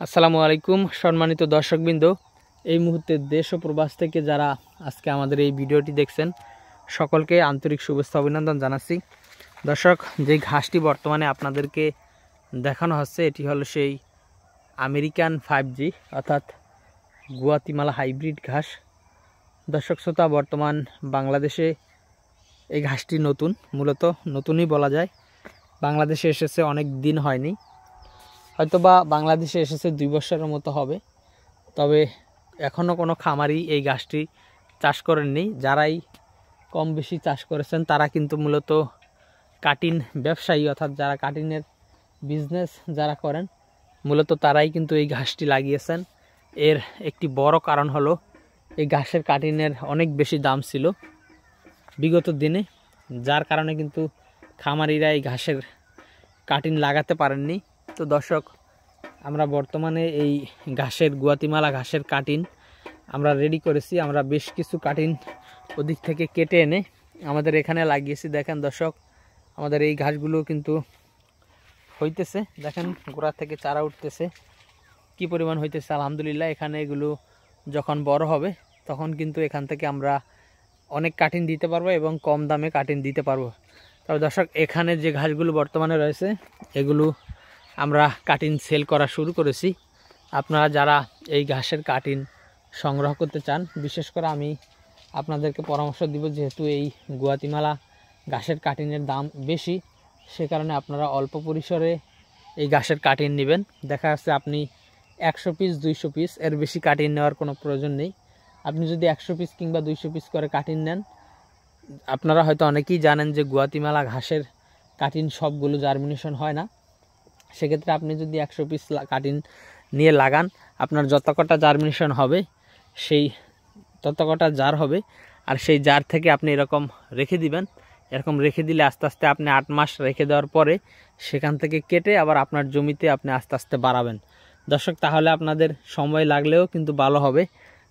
আসসালামু আলাইকুম সম্মানিত দর্শকবৃন্দ, এই মুহূর্তে দেশ ও প্রবাস থেকে যারা আজকে আমাদের এই ভিডিওটি দেখছেন সকলকে আন্তরিক শুভেচ্ছা অভিনন্দন জানাচ্ছি। দর্শক, যে ঘাসটি বর্তমানে আপনাদেরকে দেখানো হচ্ছে এটি হলো সেই আমেরিকান 5G অর্থাৎ গুয়াতিমালা হাইব্রিড ঘাস। দর্শক শ্রোতা, বর্তমান বাংলাদেশে এই ঘাসটি মূলত নতুনই বলা যায়। বাংলাদেশে এসেছে অনেক দিন হয়নি, হয়তোবা বাংলাদেশে এসেছে 2 বছরের মতো হবে। তবে এখনও কোনো খামারি এই ঘাসটি চাষ করেননি। যারাই কম বেশি চাষ করেছেন তারা কিন্তু মূলত কাটিং ব্যবসায়ী অর্থাৎ যারা কাটিংয়ের বিজনেস যারা করেন মূলত তারাই কিন্তু এই ঘাসটি লাগিয়েছেন। এর একটি বড় কারণ হলো এই ঘাসের কাটিংয়ের অনেক বেশি দাম ছিল বিগত দিনে, যার কারণে কিন্তু খামারিরা এই ঘাসের কাটিং লাগাতে পারেননি। তো দর্শক, আমরা বর্তমানে এই ঘাসের গুয়াতিমালা ঘাসের কাটিং আমরা রেডি করেছি। আমরা বেশ কিছু কাটিং ওদিক থেকে কেটে এনে আমাদের এখানে লাগিয়েছি। দেখেন দর্শক, আমাদের এই ঘাসগুলো কিন্তু হইতেছে, দেখেন গোড়া থেকে চারা উঠতেছে কি পরিমাণ হইতেছে। আলহামদুলিল্লাহ, এখানে এগুলো যখন বড় হবে তখন কিন্তু এখান থেকে আমরা অনেক কাটিং দিতে পারবো এবং কম দামে কাটিং দিতে পারবো। তবে দর্শক, এখানে যে ঘাসগুলো বর্তমানে রয়েছে এগুলো আমরা কাটিং সেল করা শুরু করেছি। আপনারা যারা এই ঘাসের কাটিং সংগ্রহ করতে চান, বিশেষ করে আমি আপনাদেরকে পরামর্শ দিব, যেহেতু এই গুয়াতিমালা ঘাসের কাটিংয়ের দাম বেশি, সে কারণে আপনারা অল্প পরিসরে এই ঘাসের কাটিং নেবেন। দেখা যাচ্ছে আপনি 100 পিস 200 পিস এর বেশি কাটিং নেওয়ার কোনো প্রয়োজন নেই। আপনি যদি 100 পিস কিংবা 200 পিস করে কাটিং নেন, আপনারা হয়তো অনেকেই জানেন যে গুয়াতিমালা ঘাসের কাটিং সবগুলো জার্মিনেশন হয় না। সেক্ষেত্রে আপনি যদি 100 পিস কাটিং নিয়ে লাগান, আপনার যত কটা জার্মিনেশন হবে সেই তত কটা জার হবে, আর সেই জার থেকে আপনি এরকম রেখে দিবেন। এরকম রেখে দিলে আস্তে আস্তে আপনি 8 মাস রেখে দেওয়ার পরে সেখান থেকে কেটে আবার আপনার জমিতে আপনি আস্তে আস্তে বাড়াবেন। দর্শক, তাহলে আপনাদের সময় লাগলেও কিন্তু ভালো হবে।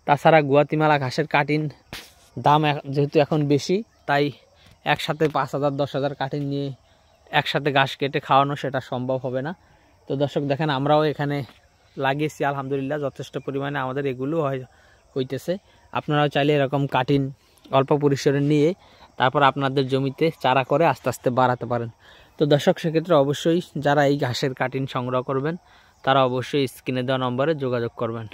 তাছাড়া গুয়াতিমালা ঘাসের কাটিং দাম যেহেতু এখন বেশি, তাই একসাথে 5,000 10,000 কাটিং নিয়ে একসাথে ঘাস কেটে খাওয়ানো সেটা সম্ভব হবে না। তো দর্শক দেখেন, আমরাও এখানে লাগিয়েছি, আলহামদুলিল্লাহ যথেষ্ট পরিমাণে আমাদের এগুলো হইতেছে। আপনারাও চাইলে এরকম কাটিং অল্প পরিসরে নিয়ে তারপর আপনাদের জমিতে চারা করে আস্তে আস্তে বাড়াতে পারেন। তো দর্শক, সেক্ষেত্রে অবশ্যই যারা এই ঘাসের কাটিং সংগ্রহ করবেন তারা অবশ্যই স্ক্রিনে দেওয়া নম্বরে যোগাযোগ করবেন।